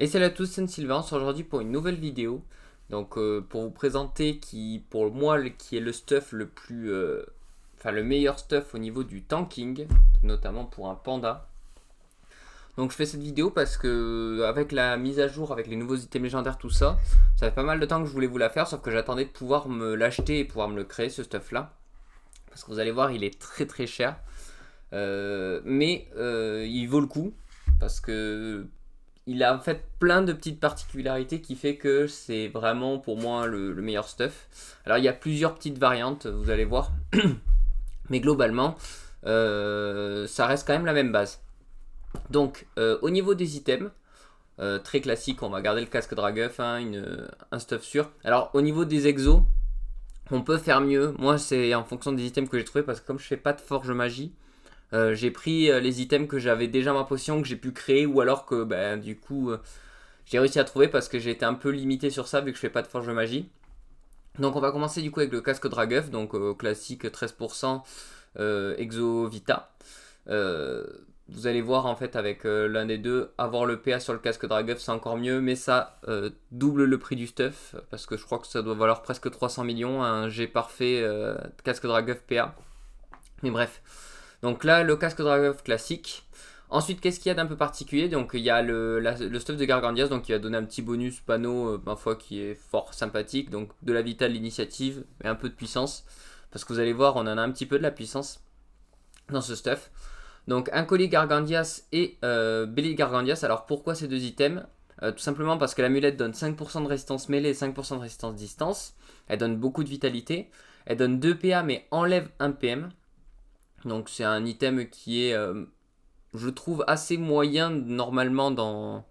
Et salut à tous, c'est Sylvain, on se retrouve aujourd'hui pour une nouvelle vidéo. Donc pour vous présenter qui pour moi qui est le stuff le plus enfin le meilleur stuff au niveau du tanking, notamment pour un panda. Donc je fais cette vidéo parce que avec la mise à jour, avec les nouveaux items légendaires, tout ça, ça fait pas mal de temps que je voulais vous la faire, sauf que j'attendais de pouvoir me l'acheter et pouvoir me le créer ce stuff là. Parce que vous allez voir, il est très très cher. Mais il vaut le coup parce que il a en fait plein de petites particularités qui fait que c'est vraiment pour moi le meilleur stuff. Alors il y a plusieurs petites variantes, vous allez voir, mais globalement ça reste quand même la même base. Donc au niveau des items, très classique, on va garder le casque Draguff, hein, un stuff sûr. Alors au niveau des exos, on peut faire mieux. Moi c'est en fonction des items que j'ai trouvé parce que comme je fais pas de forge magie, j'ai pris les items que j'avais déjà ma potion, que j'ai pu créer, ou alors que du coup j'ai réussi à trouver parce que j'ai été un peu limité sur ça vu que je fais pas de forge de magie. Donc on va commencer du coup avec le casque Draguff, donc classique 13% Exo Vita. Euh, Vous allez voir en fait avec l'un des deux, avoir le PA sur le casque Draguff c'est encore mieux, mais ça double le prix du stuff parce que je crois que ça doit valoir presque 300 millions, un G parfait casque Draguff PA. Mais bref, donc là, le casque Draguff classique. Ensuite, qu'est-ce qu'il y a d'un peu particulier? Donc il y a le stuff de Gargandias, donc qui va donner un petit bonus panneau, ma foi, qui est fort sympathique. Donc de la vitale, l'initiative, et un peu de puissance. Parce que vous allez voir, on en a un petit peu de la puissance dans ce stuff. Donc un colis Gargandias et Belly Gargandias. Alors pourquoi ces deux items? Tout simplement parce que l'amulette donne 5% de résistance mêlée et 5% de résistance distance. Elle donne beaucoup de vitalité. Elle donne 2 PA mais enlève 1 PM. Donc c'est un item qui est, je trouve, assez moyen normalement dans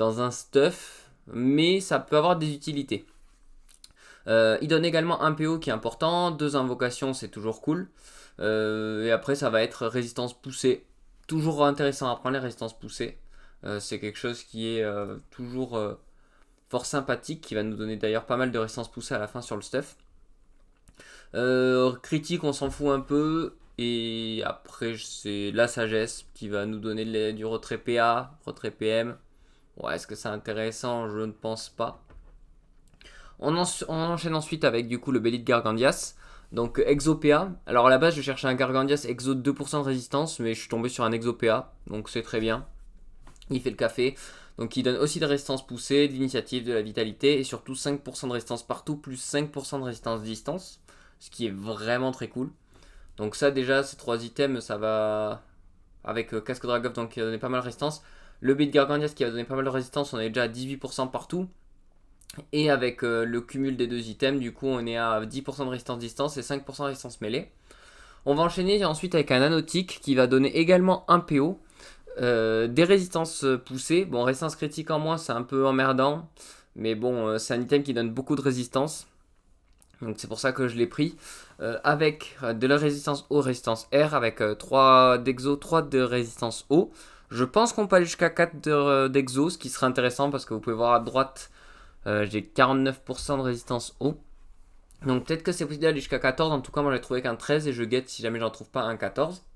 un stuff, mais ça peut avoir des utilités. Il donne également un PO qui est important, 2 invocations c'est toujours cool. Et après ça va être résistance poussée. Toujours intéressant à prendre les résistances poussées. C'est quelque chose qui est toujours fort sympathique, qui va nous donner d'ailleurs pas mal de résistance poussée à la fin sur le stuff. Critique, on s'en fout un peu. Et après, c'est la sagesse qui va nous donner du retrait PA, retrait PM. Ouais, est-ce que c'est intéressant? Je ne pense pas. On enchaîne ensuite avec du coup le Bélit de Gargandias. Donc Exo PA. Alors à la base, je cherchais un Gargandias Exo 2% de résistance, mais je suis tombé sur un Exo PA. Donc c'est très bien. Il fait le café. Donc il donne aussi de résistance poussée, de l'initiative, de la vitalité et surtout 5% de résistance partout, plus 5% de résistance distance. Ce qui est vraiment très cool. Donc ça déjà, ces 3 items, ça va avec casque Draguff donc qui va donner pas mal de résistance. Le Beat Gargandias qui va donner pas mal de résistance, on est déjà à 18% partout. Et avec le cumul des deux items, du coup on est à 10% de résistance distance et 5% de résistance mêlée. On va enchaîner ensuite avec un nanotique qui va donner également un PO. Des résistances poussées. Bon, résistance critique en moins, c'est un peu emmerdant. Mais bon, c'est un item qui donne beaucoup de résistance. Donc c'est pour ça que je l'ai pris. Avec de la résistance eau, résistance air, avec 3 d'exo, 3 de résistance eau. Je pense qu'on peut aller jusqu'à 4 d'exo, ce qui serait intéressant parce que vous pouvez voir à droite, j'ai 49% de résistance eau. Donc peut-être que c'est possible d'aller jusqu'à 14, en tout cas moi j'ai trouvé qu'un 13 et je guette si jamais j'en trouve pas un 14.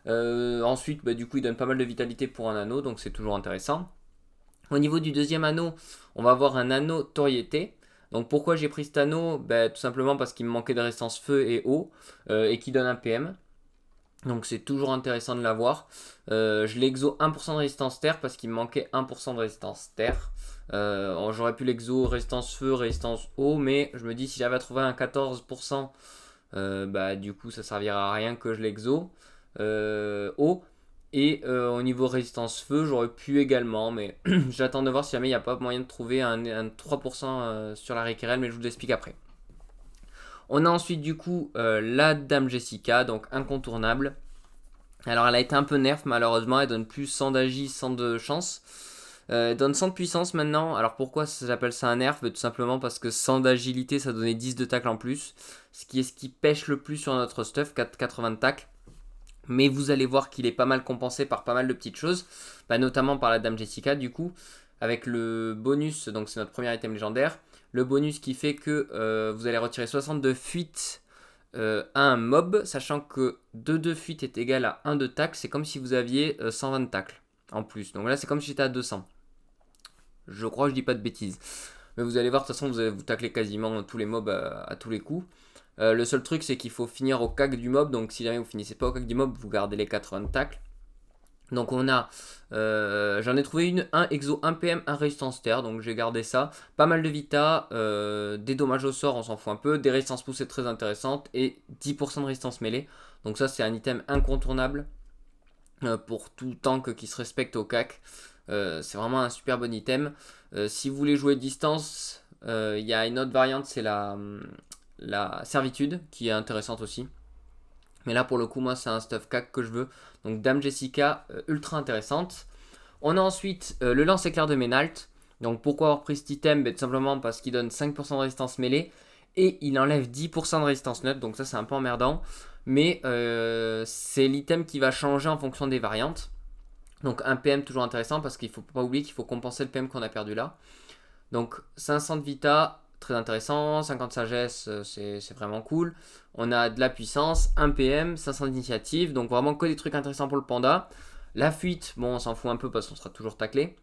Ensuite, du coup il donne pas mal de vitalité pour un anneau, donc c'est toujours intéressant. Au niveau du deuxième anneau, on va avoir un anneau Toriété. Donc pourquoi j'ai pris cet anneau? Tout simplement parce qu'il me manquait de résistance feu et eau et qui donne un PM. Donc c'est toujours intéressant de l'avoir. Je l'exo 1% de résistance terre parce qu'il me manquait 1% de résistance terre. J'aurais pu l'exo résistance feu, résistance eau, mais je me dis si j'avais à trouver un 14%, du coup ça servira à rien que je l'exo eau. Et au niveau résistance feu, j'aurais pu également, mais j'attends de voir si jamais il n'y a pas moyen de trouver un 3% sur la Requerel, mais je vous l'explique après. On a ensuite du coup la Dame Jessica, donc incontournable. Alors elle a été un peu nerf malheureusement, elle donne plus 100 d'agi, 100 de chance. Elle donne 100 de puissance maintenant. Alors pourquoi j'appelle ça un nerf? Tout simplement parce que 100 d'agilité ça donnait 10 de tacle en plus. Ce qui est ce qui pêche le plus sur notre stuff, 80 de tacle. Mais vous allez voir qu'il est pas mal compensé par pas mal de petites choses, notamment par la Dame Jessica du coup, avec le bonus, donc c'est notre premier item légendaire, le bonus qui fait que vous allez retirer 60 de fuite à un mob, sachant que 2 de fuite est égal à 1 de tacle, c'est comme si vous aviez 120 de tacle en plus, donc là c'est comme si j'étais à 200. Je crois que je dis pas de bêtises. Mais vous allez voir, de toute façon, vous taclez quasiment tous les mobs à tous les coups. Le seul truc, c'est qu'il faut finir au cac du mob. Donc si jamais vous finissez pas au cac du mob, vous gardez les 80 de tacle. Donc on a, j'en ai trouvé un exo 1 PM, un résistance terre, donc j'ai gardé ça. Pas mal de vita, des dommages au sort, on s'en fout un peu, des résistances poussées très intéressantes et 10% de résistance mêlée. Donc ça c'est un item incontournable pour tout tank qui se respecte au cac. C'est vraiment un super bon item. Si vous voulez jouer distance, il y a une autre variante, c'est la servitude qui est intéressante aussi. Mais là, pour le coup, moi, c'est un stuff cac que je veux. Donc, Dame Jessica, ultra intéressante. On a ensuite le lance-éclair de Ménalt. Donc, pourquoi avoir pris cet item? Tout simplement parce qu'il donne 5% de résistance mêlée. Et il enlève 10% de résistance neutre. Donc, ça, c'est un peu emmerdant. Mais c'est l'item qui va changer en fonction des variantes. Donc, un PM toujours intéressant parce qu'il ne faut pas oublier qu'il faut compenser le PM qu'on a perdu là. Donc, 500 de Vita, très intéressant. 50 sagesse, c'est vraiment cool. On a de la puissance, 1 PM, 500 d'initiative. Donc vraiment que des trucs intéressants pour le panda. La fuite, bon on s'en fout un peu parce qu'on sera toujours taclé.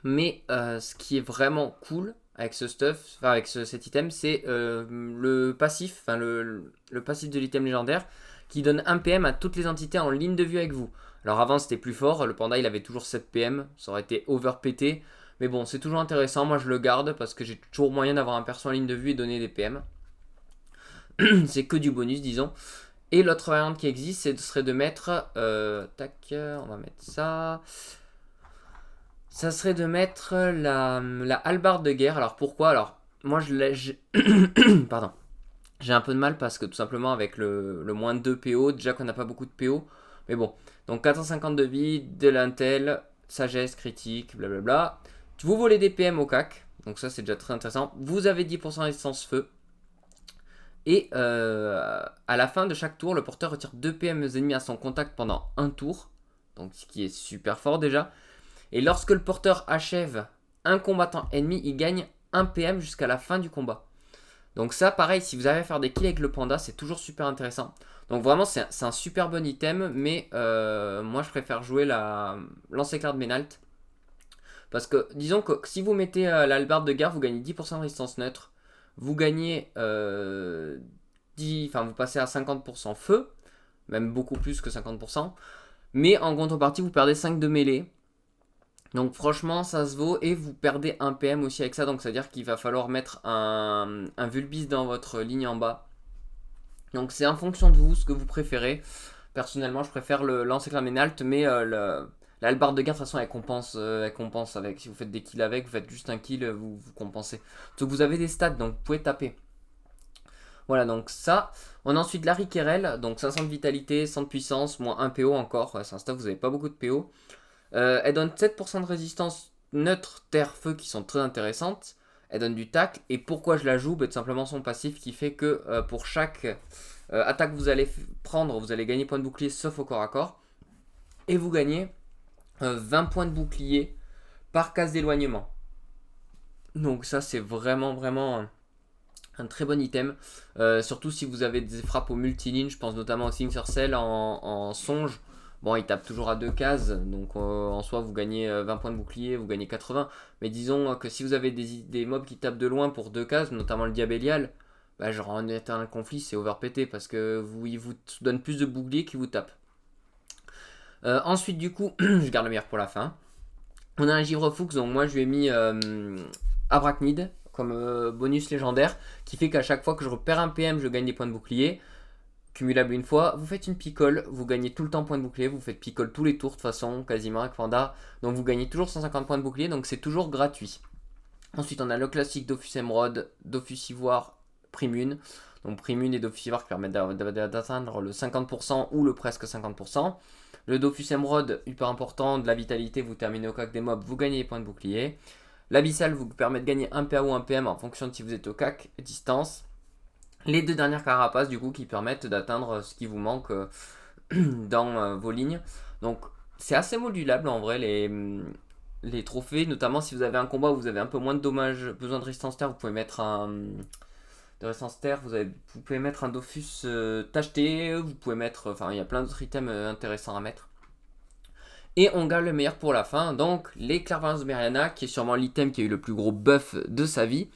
Mais ce qui est vraiment cool avec ce stuff, enfin avec cet item, c'est le passif, enfin le passif de l'item légendaire qui donne 1 PM à toutes les entités en ligne de vue avec vous. Alors avant c'était plus fort, le panda il avait toujours 7 PM, ça aurait été overpété. Mais bon, c'est toujours intéressant, moi je le garde parce que j'ai toujours moyen d'avoir un perso en ligne de vue et donner des PM. C'est que du bonus, disons. Et l'autre variante qui existe, ce serait de mettre... tac, on va mettre ça. Ça serait de mettre la hallebarde de guerre. Alors pourquoi? Alors, moi je l'ai... Pardon. J'ai un peu de mal parce que tout simplement avec le moins de 2 PO, déjà qu'on n'a pas beaucoup de PO. Mais bon, donc 450 de vie, de l'intel, sagesse, critique, blablabla. Vous volez des PM au CAC, donc ça c'est déjà très intéressant. Vous avez 10% résistance feu. Et à la fin de chaque tour, le porteur retire 2 PM ennemis à son contact pendant un tour. Donc ce qui est super fort déjà. Et lorsque le porteur achève un combattant ennemi, il gagne 1 PM jusqu'à la fin du combat. Donc ça pareil, si vous avez à faire des kills avec le panda, c'est toujours super intéressant. Donc vraiment c'est un super bon item. Mais moi je préfère jouer la lance-éclair de Ménalt. Parce que disons que si vous mettez la hallebarde de guerre, vous gagnez 10% de résistance neutre. Vous gagnez 10, enfin vous passez à 50% feu, même beaucoup plus que 50%. Mais en contrepartie, vous perdez 5 de mêlée. Donc franchement, ça se vaut. Et vous perdez 1 PM aussi avec ça. Donc c'est-à-dire qu'il va falloir mettre un Vulbis dans votre ligne en bas. Donc c'est en fonction de vous, ce que vous préférez. Personnellement, je préfère le lance-éclair Ménalt, mais la hallebarde de guerre, de toute façon, elle compense avec. Si vous faites des kills avec, vous faites juste un kill, vous compensez. Donc vous avez des stats, donc vous pouvez taper. Voilà, donc ça. On a ensuite la Riquerel, donc 500 de vitalité, 100 de puissance, moins 1 PO encore. Ouais, c'est un stuff, vous n'avez pas beaucoup de PO. Elle donne 7% de résistance neutre, terre, feu qui sont très intéressantes. Elle donne du tac. Et pourquoi je la joue? Tout simplement son passif qui fait que pour chaque attaque que vous allez prendre, vous allez gagner point de bouclier sauf au corps à corps. Et vous gagnez 20 points de bouclier par case d'éloignement. Donc ça c'est vraiment un très bon item. Surtout si vous avez des frappes au multiline, je pense notamment au Sincercell en songe. Bon, il tape toujours à 2 cases, donc en soi vous gagnez 20 points de bouclier, vous gagnez 80. Mais disons que si vous avez des mobs qui tapent de loin pour 2 cases, notamment le Diabélial, bah, genre en éternel conflit, c'est overpété parce que il vous donne plus de bouclier qu'il vous tape. Ensuite, du coup, je garde le meilleur pour la fin. On a un Givre-Fuchs, donc moi je lui ai mis Arachnide comme bonus légendaire qui fait qu'à chaque fois que je repère un PM, je gagne des points de bouclier. Cumulable une fois, vous faites une picole, vous gagnez tout le temps point de bouclier, vous faites picole tous les tours de toute façon, quasiment avec Panda, donc vous gagnez toujours 150 points de bouclier, donc c'est toujours gratuit. Ensuite on a le classique Dofus Emerald, Dofus Ivoire, Primune, donc Primune et Dofus Ivoire qui permettent d'atteindre le 50% ou le presque 50%. Le Dofus Emerald, hyper important, de la vitalité, vous terminez au cac des mobs, vous gagnez des points de bouclier. L'Abyssal vous permet de gagner 1 PA ou 1 PM en fonction de si vous êtes au cac, distance. Les deux dernières carapaces du coup qui permettent d'atteindre ce qui vous manque dans vos lignes. Donc c'est assez modulable en vrai les trophées, notamment si vous avez un combat où vous avez un peu moins de dommages, besoin de résistance terre, vous pouvez mettre vous pouvez mettre un Dofus tacheté, vous pouvez mettre, enfin il y a plein d'autres items intéressants à mettre. Et on garde le meilleur pour la fin, donc les clairvoyances de Mariana, qui est sûrement l'item qui a eu le plus gros buff de sa vie.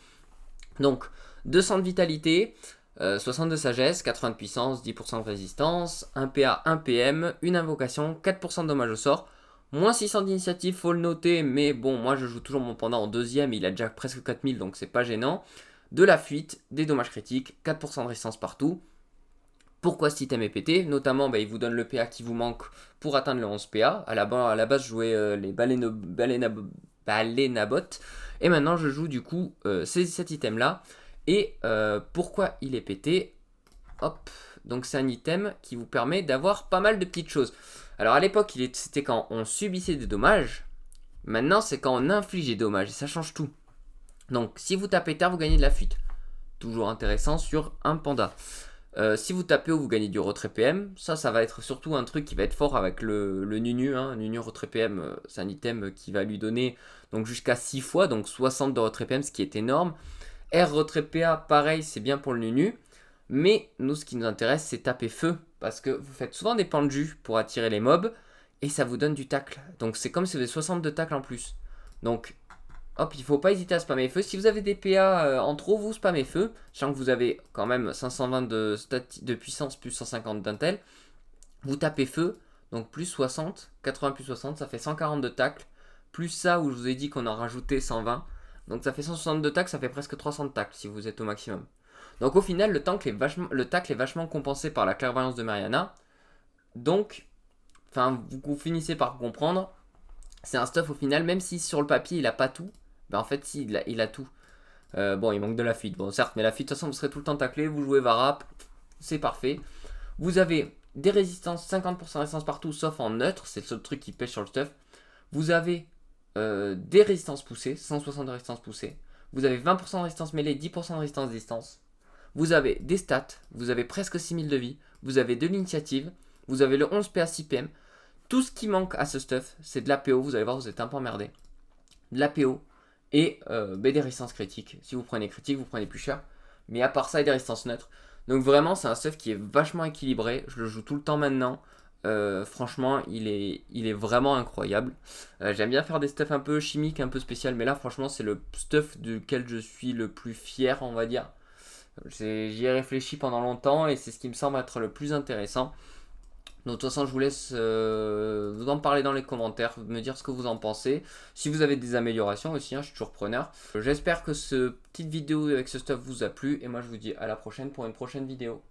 Donc 200 de vitalité, 60 de sagesse, 80 de puissance, 10% de résistance, 1 PA, 1 PM, une invocation, 4% de dommage au sort, moins 600 d'initiative, faut le noter, mais bon, moi je joue toujours mon panda en deuxième, il a déjà presque 4000, donc c'est pas gênant. De la fuite, des dommages critiques, 4% de résistance partout. Pourquoi cet item est pété? Notamment, il vous donne le PA qui vous manque pour atteindre le 11 PA. À la base, je jouais les Balénabot. Et maintenant, je joue du coup cet item-là. Et pourquoi il est pété? Hop. Donc, c'est un item qui vous permet d'avoir pas mal de petites choses. Alors, à l'époque, c'était quand on subissait des dommages. Maintenant, c'est quand on inflige des dommages. Et ça change tout. Donc, si vous tapez terre, vous gagnez de la fuite. Toujours intéressant sur un panda. Si vous tapez ou vous gagnez du retrait PM, ça va être surtout un truc qui va être fort avec le Nunu. Nunu retrait PM, c'est un item qui va lui donner donc jusqu'à 6 fois, donc 60 de retrait PM, ce qui est énorme. R retrait PA, pareil, c'est bien pour le Nunu. Mais nous, ce qui nous intéresse, c'est taper feu. Parce que vous faites souvent des pendus pour attirer les mobs. Et ça vous donne du tacle. Donc c'est comme si vous avez 60 de tacle en plus. Donc hop, il ne faut pas hésiter à spammer feu. Si vous avez des PA en trop, vous spammez feu. Sachant que vous avez quand même 520 de puissance plus 150 d'intel. Vous tapez feu, donc plus 60, 80 plus 60, ça fait 140 de tacle. Plus ça où je vous ai dit qu'on en rajoutait 120. Donc ça fait 160 de tacle, ça fait presque 300 de tacle si vous êtes au maximum. Donc au final, le tacle est vachement compensé par la clairvoyance de Mariana. Donc, vous finissez par comprendre. C'est un stuff au final, même si sur le papier il a pas tout. En fait, si, il a tout. Bon, il manque de la fuite. Bon, certes, mais la fuite, de toute façon, vous serez tout le temps taclé. Vous jouez Varap, c'est parfait. Vous avez des résistances, 50% de résistance partout, sauf en neutre. C'est le seul truc qui pêche sur le stuff. Vous avez des résistances poussées, 160 de résistance poussée. Vous avez 20% de résistance mêlée, 10% de résistance distance. Vous avez des stats. Vous avez presque 6000 de vie. Vous avez de l'initiative. Vous avez le 11 PA 6 PM. Tout ce qui manque à ce stuff, c'est de l'APO. Vous allez voir, vous êtes un peu emmerdé. De l'APO. Et des résistances critiques. Si vous prenez critique, vous prenez plus cher. Mais à part ça, il y a des résistances neutres. Donc vraiment, c'est un stuff qui est vachement équilibré. Je le joue tout le temps maintenant. Franchement, il est vraiment incroyable. J'aime bien faire des stuffs un peu chimiques, un peu spécial. Mais là, franchement, c'est le stuff duquel je suis le plus fier, on va dire. J'y ai réfléchi pendant longtemps et c'est ce qui me semble être le plus intéressant. Donc de toute façon, je vous laisse vous en parler dans les commentaires, me dire ce que vous en pensez. Si vous avez des améliorations aussi, je suis toujours preneur. J'espère que cette petite vidéo avec ce stuff vous a plu. Et moi, je vous dis à la prochaine pour une prochaine vidéo.